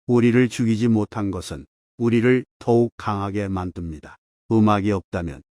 우리를 죽이지 못한 것은 우리를 더욱 강하게 만듭니다. 음악이 없다면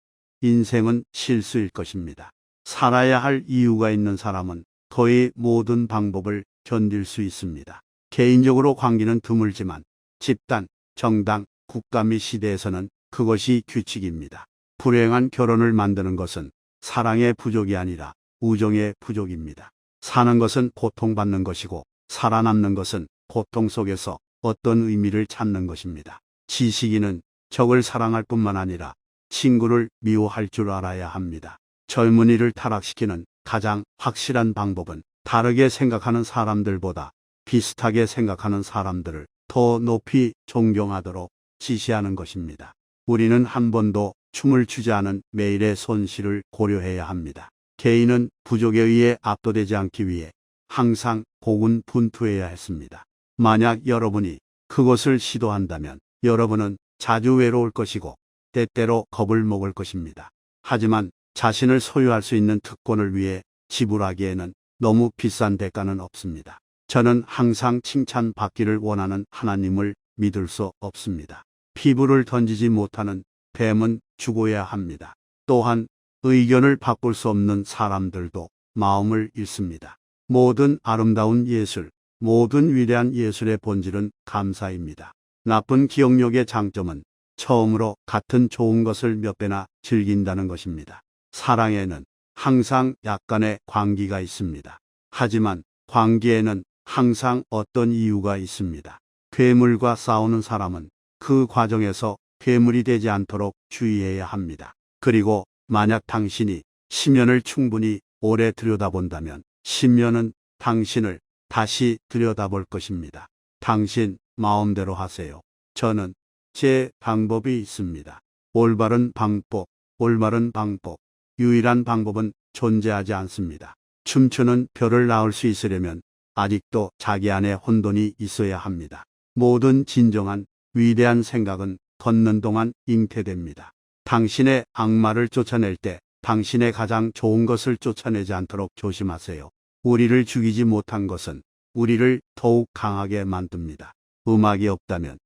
인생은 실수일 것입니다. 살아야 할 이유가 있는 사람은 거의 모든 방법을 견딜 수 있습니다. 개인적으로 관계는 드물지만 집단, 정당, 국가 및 시대에서는 그것이 규칙입니다. 불행한 결혼을 만드는 것은 사랑의 부족이 아니라 우정의 부족입니다. 사는 것은 고통받는 것이고 살아남는 것은 고통 속에서 어떤 의미를 찾는 것입니다. 지식인은 적을 사랑할 뿐만 아니라 친구를 미워할 줄 알아야 합니다. 젊은이를 타락시키는 가장 확실한 방법은 다르게 생각하는 사람들보다 비슷하게 생각하는 사람들을 더 높이 존경하도록 지시하는 것입니다. 우리는 한 번도 춤을 추지 않은 매일의 손실을 고려해야 합니다. 개인은 부족에 의해 압도되지 않기 위해 항상 고군분투해야 했습니다. 만약 여러분이 그것을 시도한다면 여러분은 자주 외로울 것이고 때때로 겁을 먹을 것입니다. 하지만 자신을 소유할 수 있는 특권을 위해 지불하기에는 너무 비싼 대가는 없습니다. 저는 항상 칭찬받기를 원하는 하나님을 믿을 수 없습니다. 피부를 던지지 못하는 뱀은 죽어야 합니다. 또한 의견을 바꿀 수 없는 사람들도 마음을 잃습니다. 모든 아름다운 예술, 모든 위대한 예술의 본질은 감사입니다. 나쁜 기억력의 장점은 처음으로 같은 좋은 것을 몇 배나 즐긴다는 것입니다. 사랑에는 항상 약간의 광기가 있습니다. 하지만 광기에는 항상 어떤 이유가 있습니다. 괴물과 싸우는 사람은 그 과정에서 괴물이 되지 않도록 주의해야 합니다. 그리고 만약 당신이 심연을 충분히 오래 들여다본다면 심연은 당신을 다시 들여다볼 것입니다. 당신 마음대로 하세요. 저는 제 방법이 있습니다. 올바른 방법, 올바른 방법. 유일한 방법은 존재하지 않습니다. 춤추는 별을 낳을 수 있으려면 아직도 자기 안에 혼돈이 있어야 합니다. 모든 진정한 위대한 생각은 걷는 동안 잉태됩니다. 당신의 악마를 쫓아낼 때 당신의 가장 좋은 것을 쫓아내지 않도록 조심하세요. 우리를 죽이지 못한 것은 우리를 더욱 강하게 만듭니다. 음악이 없다면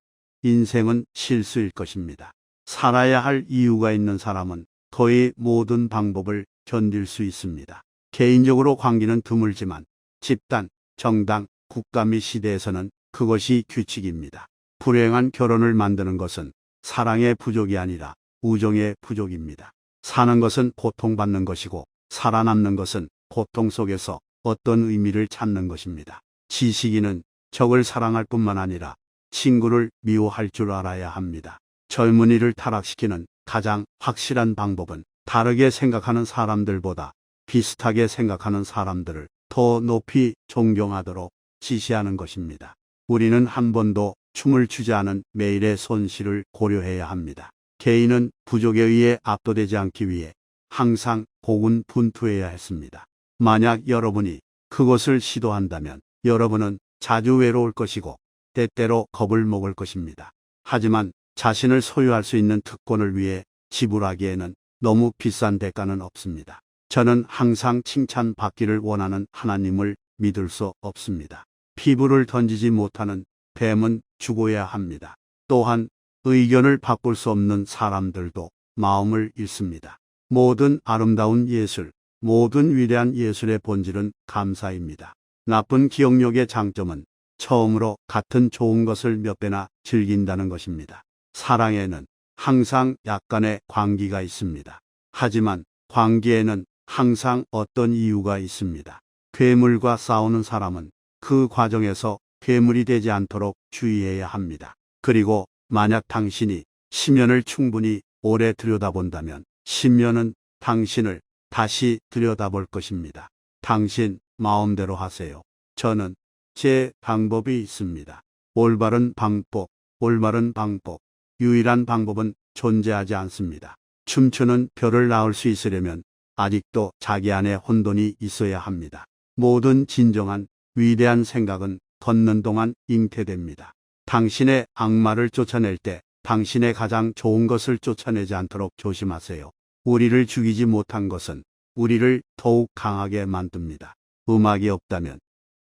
인생은 실수일 것입니다. 살아야 할 이유가 있는 사람은 거의 모든 방법을 견딜 수 있습니다. 개인적으로 관계는 드물지만 집단, 정당, 국가 및 시대에서는 그것이 규칙입니다. 불행한 결혼을 만드는 것은 사랑의 부족이 아니라 우정의 부족입니다. 사는 것은 고통받는 것이고 살아남는 것은 고통 속에서 어떤 의미를 찾는 것입니다. 지식인은 적을 사랑할 뿐만 아니라 친구를 미워할 줄 알아야 합니다. 젊은이를 타락시키는 가장 확실한 방법은 다르게 생각하는 사람들보다 비슷하게 생각하는 사람들을 더 높이 존경하도록 지시하는 것입니다. 우리는 한 번도 춤을 추지 않은 매일의 손실을 고려해야 합니다. 개인은 부족에 의해 압도되지 않기 위해 항상 고군분투해야 했습니다. 만약 여러분이 그것을 시도한다면 여러분은 자주 외로울 것이고 때때로 겁을 먹을 것입니다. 하지만 자신을 소유할 수 있는 특권을 위해 지불하기에는 너무 비싼 대가는 없습니다. 저는 항상 칭찬받기를 원하는 하나님을 믿을 수 없습니다. 피부를 던지지 못하는 뱀은 죽어야 합니다. 또한 의견을 바꿀 수 없는 사람들도 마음을 잃습니다. 모든 아름다운 예술, 모든 위대한 예술의 본질은 감사입니다. 나쁜 기억력의 장점은 처음으로 같은 좋은 것을 몇 배나 즐긴다는 것입니다. 사랑에는 항상 약간의 광기가 있습니다. 하지만 광기에는 항상 어떤 이유가 있습니다. 괴물과 싸우는 사람은 그 과정에서 괴물이 되지 않도록 주의해야 합니다. 그리고 만약 당신이 심연을 충분히 오래 들여다본다면 심연은 당신을 다시 들여다볼 것입니다. 당신 마음대로 하세요. 저는 제 방법이 있습니다. 올바른 방법, 올바른 방법. 유일한 방법은 존재하지 않습니다. 춤추는 별을 낳을 수 있으려면 아직도 자기 안에 혼돈이 있어야 합니다. 모든 진정한 위대한 생각은 걷는 동안 잉태됩니다. 당신의 악마를 쫓아낼 때 당신의 가장 좋은 것을 쫓아내지 않도록 조심하세요. 우리를 죽이지 못한 것은 우리를 더욱 강하게 만듭니다. 음악이 없다면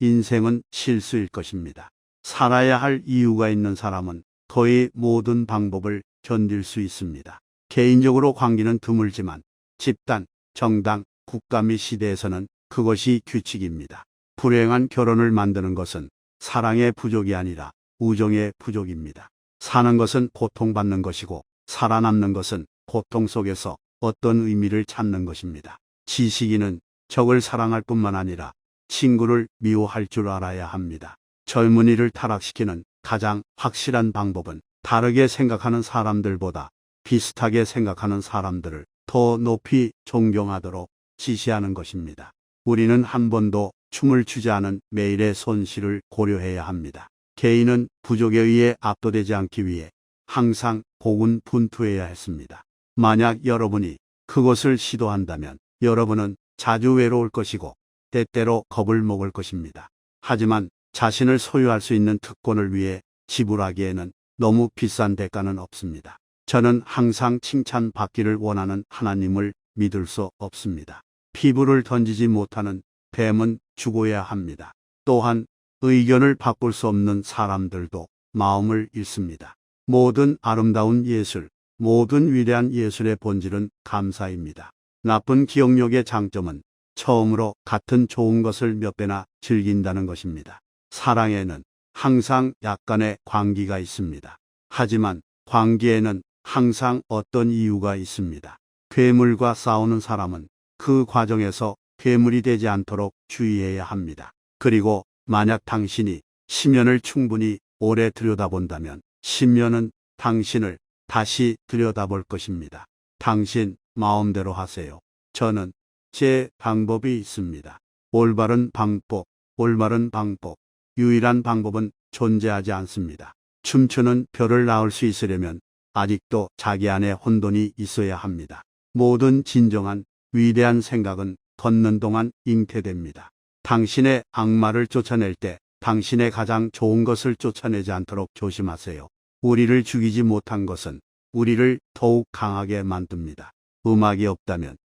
인생은 실수일 것입니다. 살아야 할 이유가 있는 사람은 거의 모든 방법을 견딜 수 있습니다. 개인적으로 관계는 드물지만 집단, 정당, 국가 및 시대에서는 그것이 규칙입니다. 불행한 결혼을 만드는 것은 사랑의 부족이 아니라 우정의 부족입니다. 사는 것은 고통받는 것이고 살아남는 것은 고통 속에서 어떤 의미를 찾는 것입니다. 지식인은 적을 사랑할 뿐만 아니라 친구를 미워할 줄 알아야 합니다. 젊은이를 타락시키는 가장 확실한 방법은 다르게 생각하는 사람들보다 비슷하게 생각하는 사람들을 더 높이 존경하도록 지시하는 것입니다. 우리는 한 번도 춤을 추지 않은 매일의 손실을 고려해야 합니다. 개인은 부족에 의해 압도되지 않기 위해 항상 고군분투해야 했습니다. 만약 여러분이 그것을 시도한다면 여러분은 자주 외로울 것이고 때때로 겁을 먹을 것입니다. 하지만 자신을 소유할 수 있는 특권을 위해 지불하기에는 너무 비싼 대가는 없습니다. 저는 항상 칭찬받기를 원하는 하나님을 믿을 수 없습니다. 피부를 던지지 못하는 뱀은 죽어야 합니다. 또한 의견을 바꿀 수 없는 사람들도 마음을 잃습니다. 모든 아름다운 예술, 모든 위대한 예술의 본질은 감사입니다. 나쁜 기억력의 장점은 처음으로 같은 좋은 것을 몇 배나 즐긴다는 것입니다. 사랑에는 항상 약간의 광기가 있습니다. 하지만 광기에는 항상 어떤 이유가 있습니다. 괴물과 싸우는 사람은 그 과정에서 괴물이 되지 않도록 주의해야 합니다. 그리고 만약 당신이 10년을 충분히 오래 들여다본다면 10년은 당신을 다시 들여다볼 것입니다. 당신 마음대로 하세요. 저는 제 방법이 있습니다. 올바른 방법, 유일한 방법은 존재하지 않습니다. 춤추는 별을 낳을 수 있으려면 아직도 자기 안에 혼돈이 있어야 합니다. 모든 진정한 위대한 생각은 걷는 동안 잉태됩니다. 당신의 악마를 쫓아낼 때 당신의 가장 좋은 것을 쫓아내지 않도록 조심하세요. 우리를 죽이지 못한 것은 우리를 더욱 강하게 만듭니다. 음악이 없다면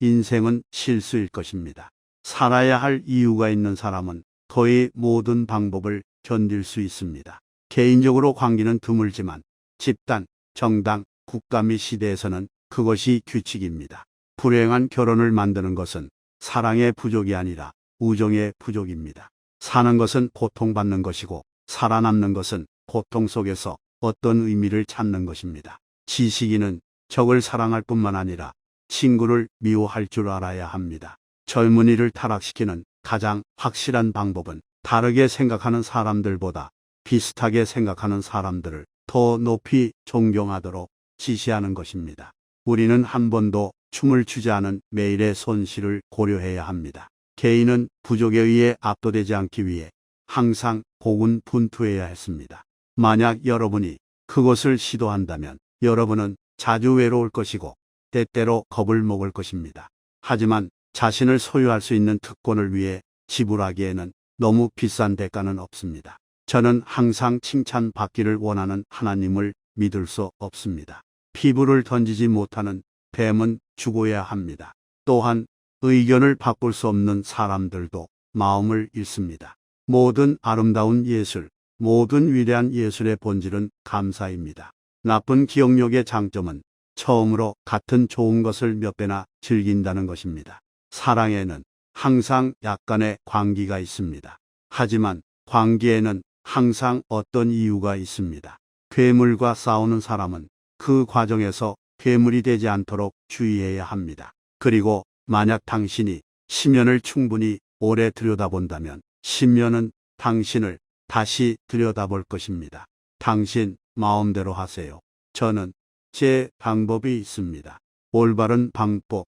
인생은 실수일 것입니다. 살아야 할 이유가 있는 사람은 거의 모든 방법을 견딜 수 있습니다. 개인적으로 관계는 드물지만 집단, 정당, 국가 및 시대에서는 그것이 규칙입니다. 불행한 결혼을 만드는 것은 사랑의 부족이 아니라 우정의 부족입니다. 사는 것은 고통받는 것이고 살아남는 것은 고통 속에서 어떤 의미를 찾는 것입니다. 지식인은 적을 사랑할 뿐만 아니라 친구를 미워할 줄 알아야 합니다. 젊은이를 타락시키는 가장 확실한 방법은 다르게 생각하는 사람들보다 비슷하게 생각하는 사람들을 더 높이 존경하도록 지시하는 것입니다. 우리는 한 번도 춤을 추지 않은 매일의 손실을 고려해야 합니다. 개인은 부족에 의해 압도되지 않기 위해 항상 고군분투해야 했습니다. 만약 여러분이 그것을 시도한다면 여러분은 자주 외로울 것이고 때때로 겁을 먹을 것입니다. 하지만 자신을 소유할 수 있는 특권을 위해 지불하기에는 너무 비싼 대가는 없습니다. 저는 항상 칭찬받기를 원하는 하나님을 믿을 수 없습니다. 피부를 던지지 못하는 뱀은 죽어야 합니다. 또한 의견을 바꿀 수 없는 사람들도 마음을 잃습니다. 모든 아름다운 예술, 모든 위대한 예술의 본질은 감사입니다. 나쁜 기억력의 장점은 처음으로 같은 좋은 것을 몇 배나 즐긴다는 것입니다. 사랑에는 항상 약간의 광기가 있습니다. 하지만 광기에는 항상 어떤 이유가 있습니다. 괴물과 싸우는 사람은 그 과정에서 괴물이 되지 않도록 주의해야 합니다. 그리고 만약 당신이 10년을 충분히 오래 들여다본다면 10년은 당신을 다시 들여다볼 것입니다. 당신 마음대로 하세요. 저는 제 방법이 있습니다. 올바른 방법,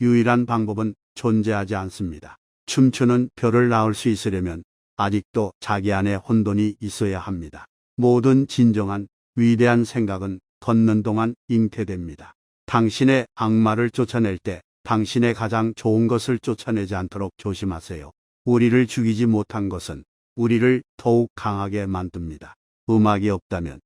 유일한 방법은 존재하지 않습니다. 춤추는 별을 낳을 수 있으려면 아직도 자기 안에 혼돈이 있어야 합니다. 모든 진정한 위대한 생각은 걷는 동안 잉태됩니다. 당신의 악마를 쫓아낼 때 당신의 가장 좋은 것을 쫓아내지 않도록 조심하세요. 우리를 죽이지 못한 것은 우리를 더욱 강하게 만듭니다. 음악이 없다면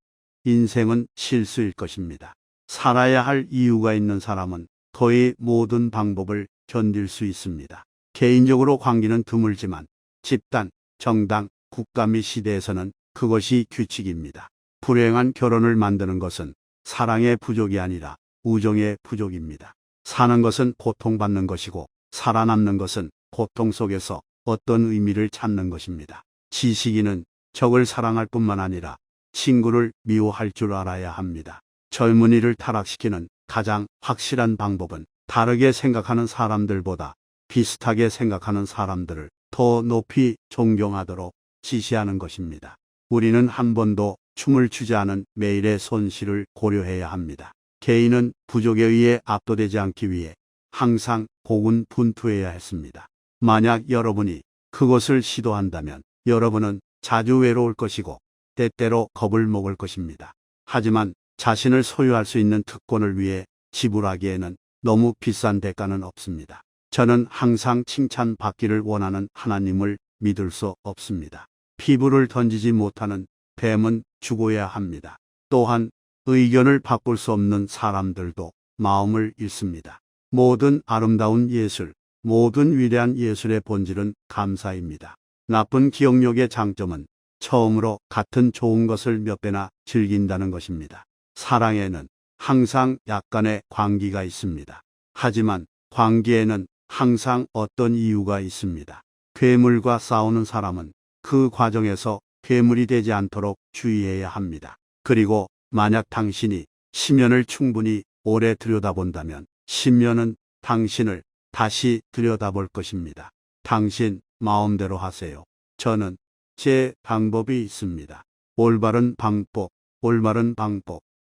인생은 실수일 것입니다. 살아야 할 이유가 있는 사람은 거의 모든 방법을 견딜 수 있습니다. 개인적으로 관계는 드물지만 집단, 정당, 국가 및 시대에서는 그것이 규칙입니다. 불행한 결혼을 만드는 것은 사랑의 부족이 아니라 우정의 부족입니다. 사는 것은 고통받는 것이고 살아남는 것은 고통 속에서 어떤 의미를 찾는 것입니다. 지식인은 적을 사랑할 뿐만 아니라 친구를 미워할 줄 알아야 합니다. 젊은이를 타락시키는 가장 확실한 방법은 다르게 생각하는 사람들보다 비슷하게 생각하는 사람들을 더 높이 존경하도록 지시하는 것입니다. 우리는 한 번도 춤을 추지 않은 매일의 손실을 고려해야 합니다. 개인은 부족에 의해 압도되지 않기 위해 항상 고군분투해야 했습니다. 만약 여러분이 그것을 시도한다면 여러분은 자주 외로울 것이고 때때로 겁을 먹을 것입니다. 하지만 자신을 소유할 수 있는 특권을 위해 지불하기에는 너무 비싼 대가는 없습니다. 저는 항상 칭찬받기를 원하는 하나님을 믿을 수 없습니다. 피부를 던지지 못하는 뱀은 죽어야 합니다. 또한 의견을 바꿀 수 없는 사람들도 마음을 잃습니다. 모든 아름다운 예술, 모든 위대한 예술의 본질은 감사입니다. 나쁜 기억력의 장점은 처음으로 같은 좋은 것을 몇 배나 즐긴다는 것입니다. 사랑에는 항상 약간의 광기가 있습니다. 하지만 광기에는 항상 어떤 이유가 있습니다. 괴물과 싸우는 사람은 그 과정에서 괴물이 되지 않도록 주의해야 합니다. 그리고 만약 당신이 심연을 충분히 오래 들여다본다면 심연은 당신을 다시 들여다볼 것입니다. 당신 마음대로 하세요. 저는 제 방법이 있습니다. 올바른 방법,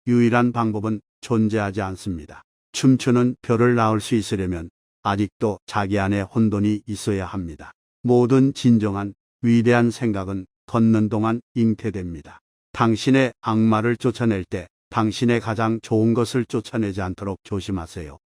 유일한 방법은 존재하지 않습니다. 춤추는 별을 낳을 수 있으려면 아직도 자기 안에 혼돈이 있어야 합니다. 모든 진정한 위대한 생각은 걷는 동안 잉태됩니다. 당신의 악마를 쫓아낼 때 당신의 가장 좋은 것을 쫓아내지 않도록 조심하세요.